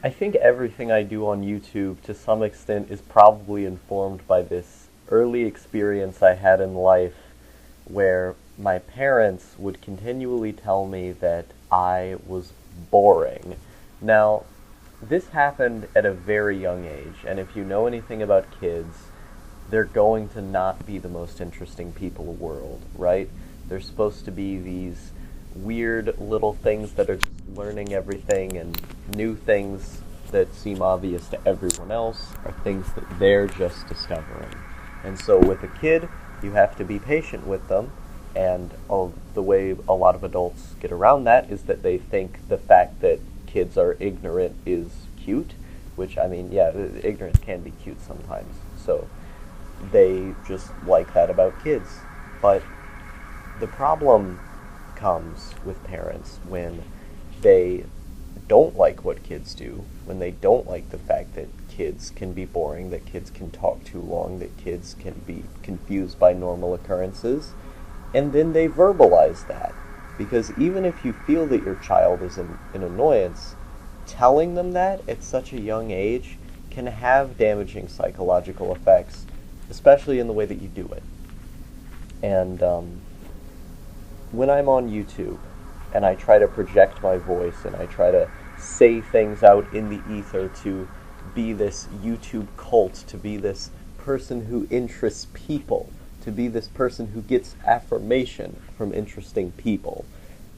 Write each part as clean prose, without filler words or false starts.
I think everything I do on YouTube to some extent is probably informed by this early experience I had in life where my parents would continually tell me that I was boring. Now, this happened at a very young age, and if you know anything about kids, they're going to not be the most interesting people in the world, right? They're supposed to be these weird little things that are just learning everything, and new things that seem obvious to everyone else are things that they're just discovering. And so with a kid, you have to be patient with them, and the way a lot of adults get around that is that they think the fact that kids are ignorant is cute, which, I mean, yeah, ignorance can be cute sometimes. So they just like that about kids. But the problem comes with parents when they don't like what kids do, when they don't like the fact that kids can be boring, that kids can talk too long, that kids can be confused by normal occurrences, and then they verbalize that. Because even if you feel that your child is an annoyance, telling them that at such a young age can have damaging psychological effects, especially in the way that you do it. And when I'm on YouTube and I try to project my voice and I try to say things out in the ether to be this YouTube cult, to be this person who interests people, to be this person who gets affirmation from interesting people,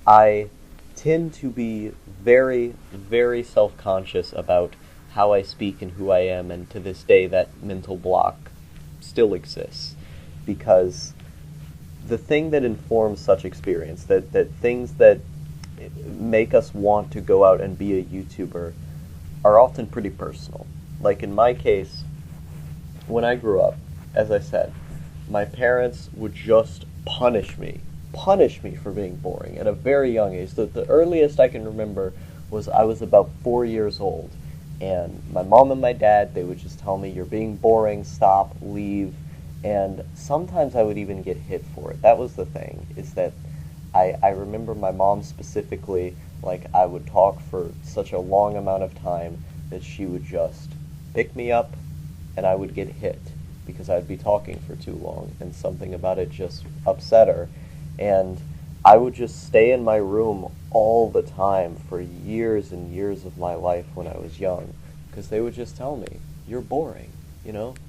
I tend to be very, very self-conscious about how I speak and who I am, and to this day that mental block still exists. Because the thing that informs such experience, that things that make us want to go out and be a YouTuber, are often pretty personal. Like in my case, when I grew up, as I said, my parents would just punish me for being boring at a very young age. The earliest I can remember was I was about 4 years old, and my mom and my dad, they would just tell me, "You're being boring, stop, leave," and sometimes I would even get hit for it. That was the thing, is that I remember my mom specifically, like, I would talk for such a long amount of time that she would just pick me up and I would get hit because I'd be talking for too long and something about it just upset her. And I would just stay in my room all the time for years and years of my life when I was young, because they would just tell me, "You're boring,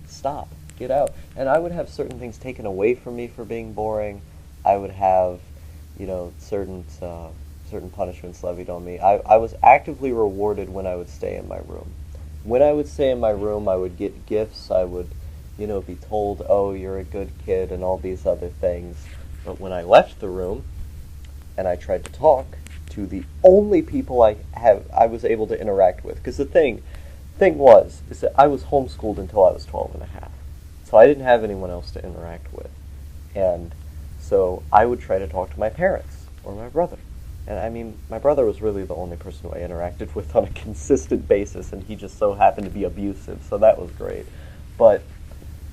stop, get out." And I would have certain things taken away from me for being boring. I would have, certain punishments levied on me. I was actively rewarded when I would stay in my room. When I would stay in my room, I would get gifts. I would, be told, "Oh, you're a good kid," and all these other things. But when I left the room and I tried to talk to the only people I was able to interact with, because the thing is that I was homeschooled until I was 12 and a half. So I didn't have anyone else to interact with. And so I would try to talk to my parents or my brother. And I mean, my brother was really the only person who I interacted with on a consistent basis, and he just so happened to be abusive, so that was great. But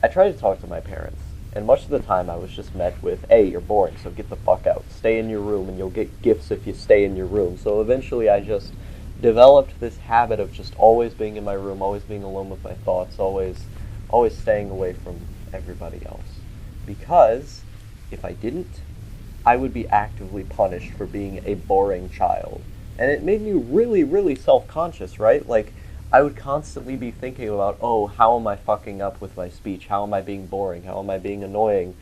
I tried to talk to my parents, and much of the time I was just met with, "Hey, you're boring, so get the fuck out. Stay in your room, and you'll get gifts if you stay in your room." So eventually I just developed this habit of just always being in my room, always being alone with my thoughts, always staying away from everybody else. Because if I didn't, I would be actively punished for being a boring child. And it made me really, really self-conscious, right? Like, I would constantly be thinking about, "Oh, how am I fucking up with my speech? How am I being boring? How am I being annoying?"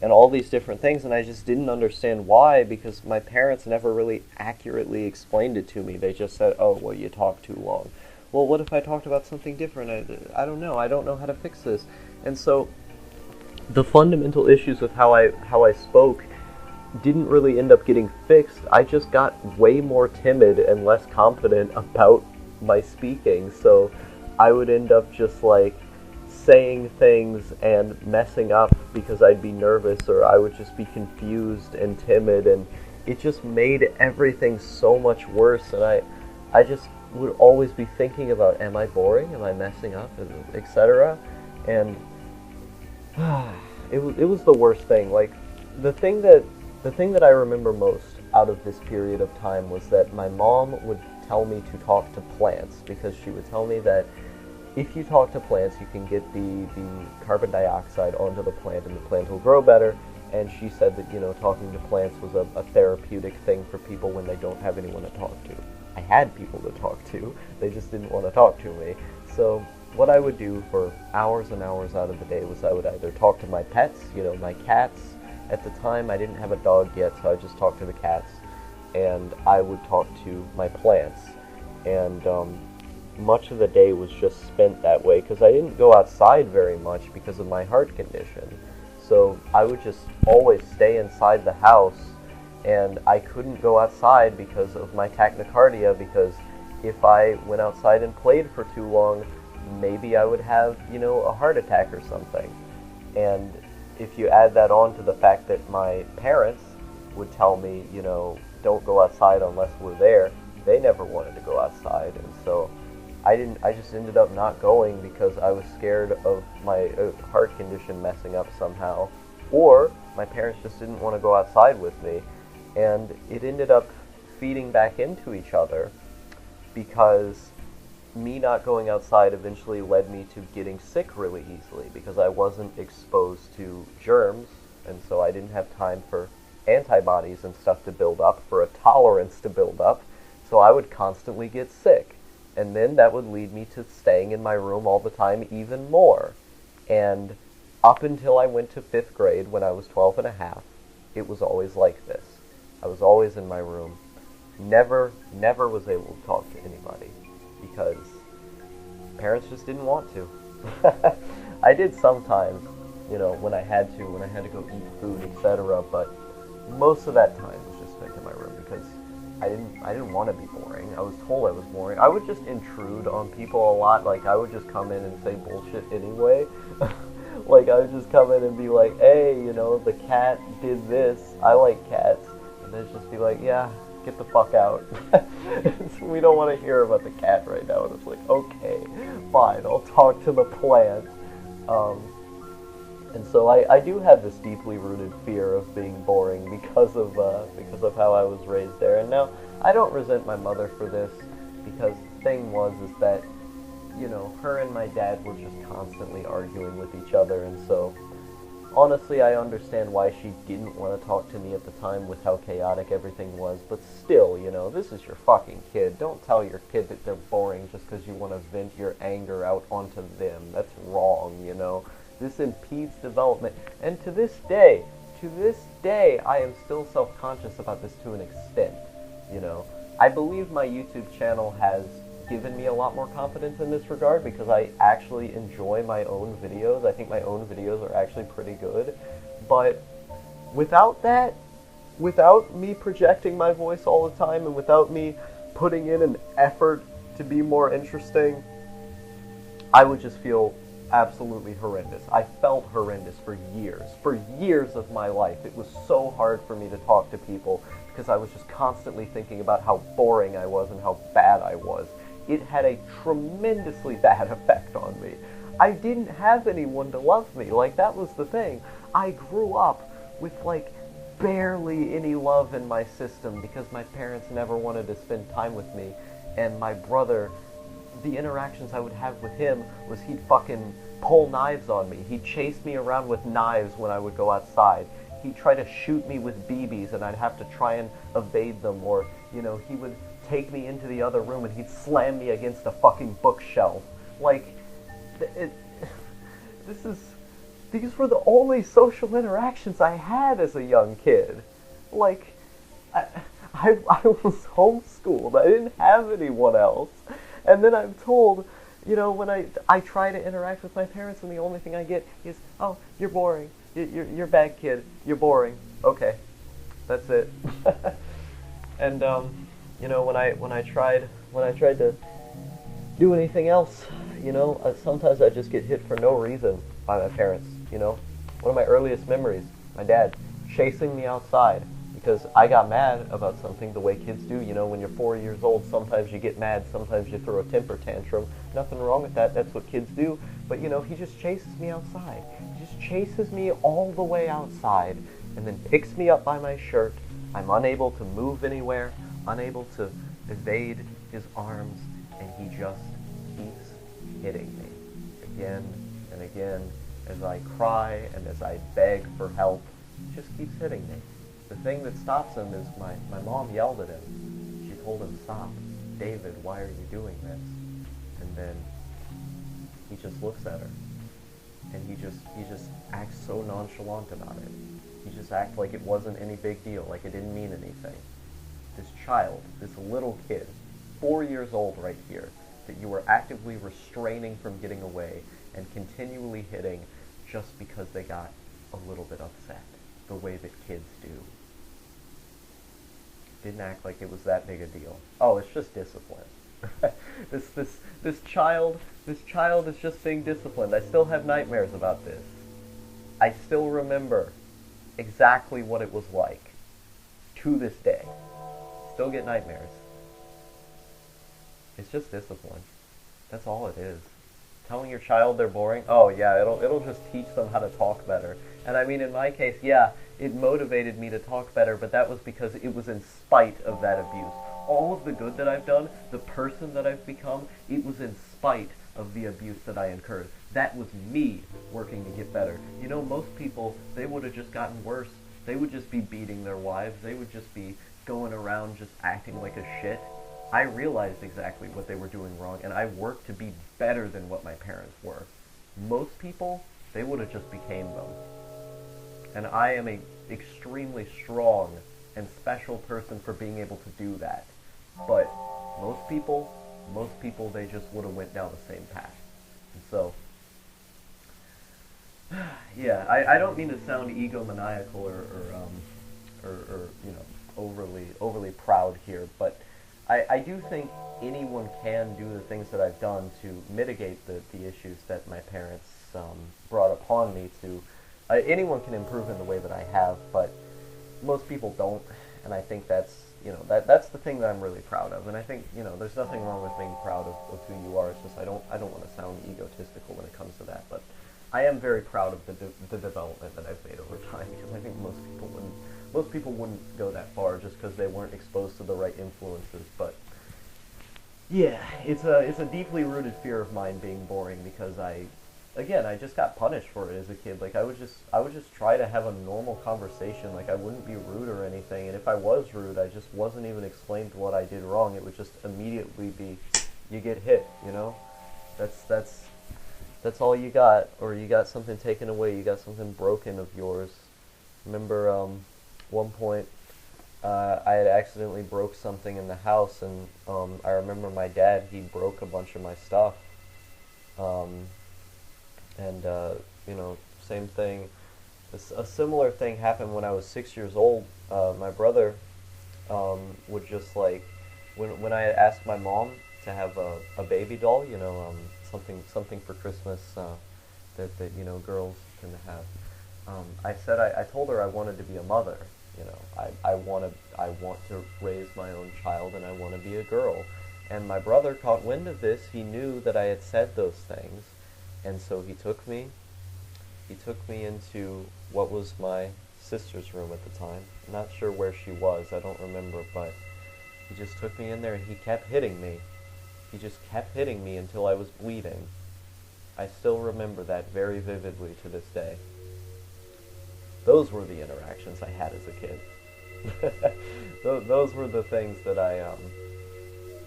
And all these different things, and I just didn't understand why, because my parents never really accurately explained it to me. They just said, "Oh, well, you talk too long." Well, what if I talked about something different? I don't know. I don't know how to fix this. And so the fundamental issues with how I spoke didn't really end up getting fixed. I just got way more timid and less confident about my speaking, so I would end up just like saying things and messing up because I'd be nervous, or I would just be confused and timid, and it just made everything so much worse. And I just would always be thinking about, am I boring? Am I messing up? Etc. And it was the worst thing. Like, the thing that I remember most out of this period of time was that my mom would tell me to talk to plants, because she would tell me that if you talk to plants, you can get the carbon dioxide onto the plant, and the plant will grow better. And she said that, you know, talking to plants was a therapeutic thing for people when they don't have anyone to talk to. I had people to talk to, they just didn't want to talk to me. So what I would do for hours and hours out of the day was I would either talk to my pets, you know, my cats. At the time, I didn't have a dog yet, so I just talked to the cats. And I would talk to my plants. And much of the day was just spent that way, because I didn't go outside very much because of my heart condition. So I would just always stay inside the house, and I couldn't go outside because of my tachycardia, because if I went outside and played for too long, maybe I would have, you know, a heart attack or something. And if you add that on to the fact that my parents would tell me, you know, don't go outside unless we're there, they never wanted to go outside, and so I just ended up not going because I was scared of my heart condition messing up somehow, or my parents just didn't want to go outside with me, and it ended up feeding back into each other, because me not going outside eventually led me to getting sick really easily, because I wasn't exposed to germs, and so I didn't have time for antibodies and stuff to build up, for a tolerance to build up, so I would constantly get sick. And then that would lead me to staying in my room all the time even more. And up until I went to 5th grade, when I was 12 and a half, it was always like this. I was always in my room. Never was able to talk to anybody, because parents just didn't want to. I did sometimes, you know, when I had to go eat food, etc., but most of that time was just spent in my room, because I didn't want to be boring. I was told I was boring. I would just intrude on people a lot. Like, I would just come in and say bullshit anyway. Like, I would just come in and be like, hey, you know, the cat did this. I like cats. And they'd just be like, yeah, get the fuck out. We don't want to hear about the cat right now. And it's like, okay, fine, I'll talk to the plant. And so I do have this deeply rooted fear of being boring because of how I was raised there. And now, I don't resent my mother for this, because the thing is that, you know, her and my dad were just constantly arguing with each other, and so, honestly, I understand why she didn't want to talk to me at the time with how chaotic everything was, but still, you know, this is your fucking kid. Don't tell your kid that they're boring just because you want to vent your anger out onto them. That's wrong, you know. This impedes development, and to this day, I am still self-conscious about this to an extent, you know. I believe my YouTube channel has given me a lot more confidence in this regard, because I actually enjoy my own videos. I think my own videos are actually pretty good, but without that, without me projecting my voice all the time, and without me putting in an effort to be more interesting, I would just feel absolutely horrendous. I felt horrendous for years of my life. It was so hard for me to talk to people, because I was just constantly thinking about how boring I was and how bad I was. It had a tremendously bad effect on me. I didn't have anyone to love me. Like, that was the thing. I grew up with, like, barely any love in my system, because my parents never wanted to spend time with me, and my brother, the interactions I would have with him was he'd fucking pull knives on me. He'd chase me around with knives when I would go outside. He'd try to shoot me with BBs, and I'd have to try and evade them, or, you know, he would take me into the other room and he'd slam me against a fucking bookshelf. Like, these were the only social interactions I had as a young kid. Like, I was homeschooled. I didn't have anyone else. And then I'm told, you know, when I try to interact with my parents, and the only thing I get is, oh, you're boring. You're a bad kid. You're boring. Okay. That's it. And, you know, when I tried to do anything else, you know, sometimes I just get hit for no reason by my parents, you know. One of my earliest memories, my dad chasing me outside because I got mad about something the way kids do. You know, when you're 4 years old, sometimes you get mad, sometimes you throw a temper tantrum. Nothing wrong with that, that's what kids do. But, you know, he just chases me outside. He just chases me all the way outside, and then picks me up by my shirt. I'm unable to move anywhere, unable to evade his arms, and he just keeps hitting me again and again as I cry and as I beg for help. He just keeps hitting me. The thing that stops him is my mom yelled at him. She told him, "Stop. David, why are you doing this?" And then he just looks at her, and he just acts so nonchalant about it. He just acts like it wasn't any big deal, like it didn't mean anything. This child, this little kid, 4 years old right here, that you were actively restraining from getting away and continually hitting just because they got a little bit upset, the way that kids do. Didn't act like it was that big a deal. Oh, it's just discipline. This child is just being disciplined. I still have nightmares about this. I still remember exactly what it was like to this day. Still get nightmares. It's just discipline. That's all it is. Telling your child they're boring, oh yeah, it'll just teach them how to talk better. And I mean, in my case, yeah, it motivated me to talk better, but that was because it was in spite of that abuse. All of the good that I've done, the person that I've become, it was in spite of the abuse that I incurred. That was me working to get better. You know, most people, they would have just gotten worse. They would just be beating their wives. They would just be going around just acting like a shit. I realized exactly what they were doing wrong, and I worked to be better than what my parents were. Most people, they would have just became them. And I am an extremely strong and special person for being able to do that. But most people, they just would have went down the same path. And so, yeah, I don't mean to sound egomaniacal or you know, overly proud here, but I do think anyone can do the things that I've done to mitigate the issues that my parents brought upon me to. Anyone can improve in the way that I have, but most people don't, and I think that's, you know, that's the thing that I'm really proud of. And I think, you know, there's nothing wrong with being proud of who you are. It's just I don't want to sound egotistical when it comes to that, but I am very proud of the development that I've made over time, because I think most people wouldn't go that far just because they weren't exposed to the right influences. But yeah, it's a deeply rooted fear of mine being boring, because I just got punished for it as a kid. Like I would just try to have a normal conversation. Like I wouldn't be rude or anything, and if I was rude, I just wasn't even explained what I did wrong. It would just immediately be, you get hit, you know? That's all you got, or you got something taken away, you got something broken of yours. Remember, one point, I had accidentally broke something in the house, and I remember my dad, he broke a bunch of my stuff. You know, same thing. A similar thing happened when I was 6 years old. My brother would just like, when I asked my mom to have a baby doll, you know, something for Christmas that you know, girls tend to have. I told her I wanted to be a mother. You know, I want to raise my own child, and I want to be a girl. And my brother caught wind of this. He knew that I had said those things, and so he took me into what was my sister's room at the time. I'm not sure where she was. I don't remember, but he just took me in there, and he kept hitting me. He just kept hitting me until I was bleeding. I still remember that very vividly to this day. Those were the interactions I had as a kid. Those were the things that I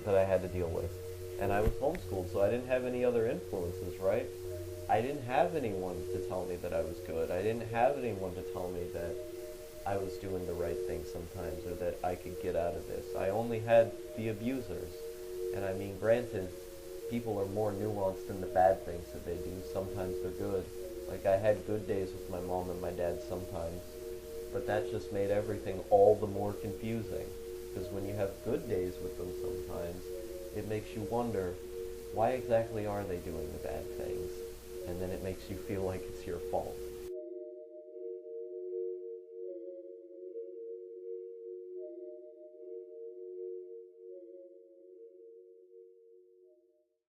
had to deal with. And I was homeschooled, so I didn't have any other influences, right? I didn't have anyone to tell me that I was good. I didn't have anyone to tell me that I was doing the right thing sometimes, or that I could get out of this. I only had the abusers. And I mean, granted, people are more nuanced in the bad things that they do. Sometimes they're good. Like, I had good days with my mom and my dad sometimes, but that just made everything all the more confusing. Because when you have good days with them sometimes, it makes you wonder, why exactly are they doing the bad things? And then it makes you feel like it's your fault.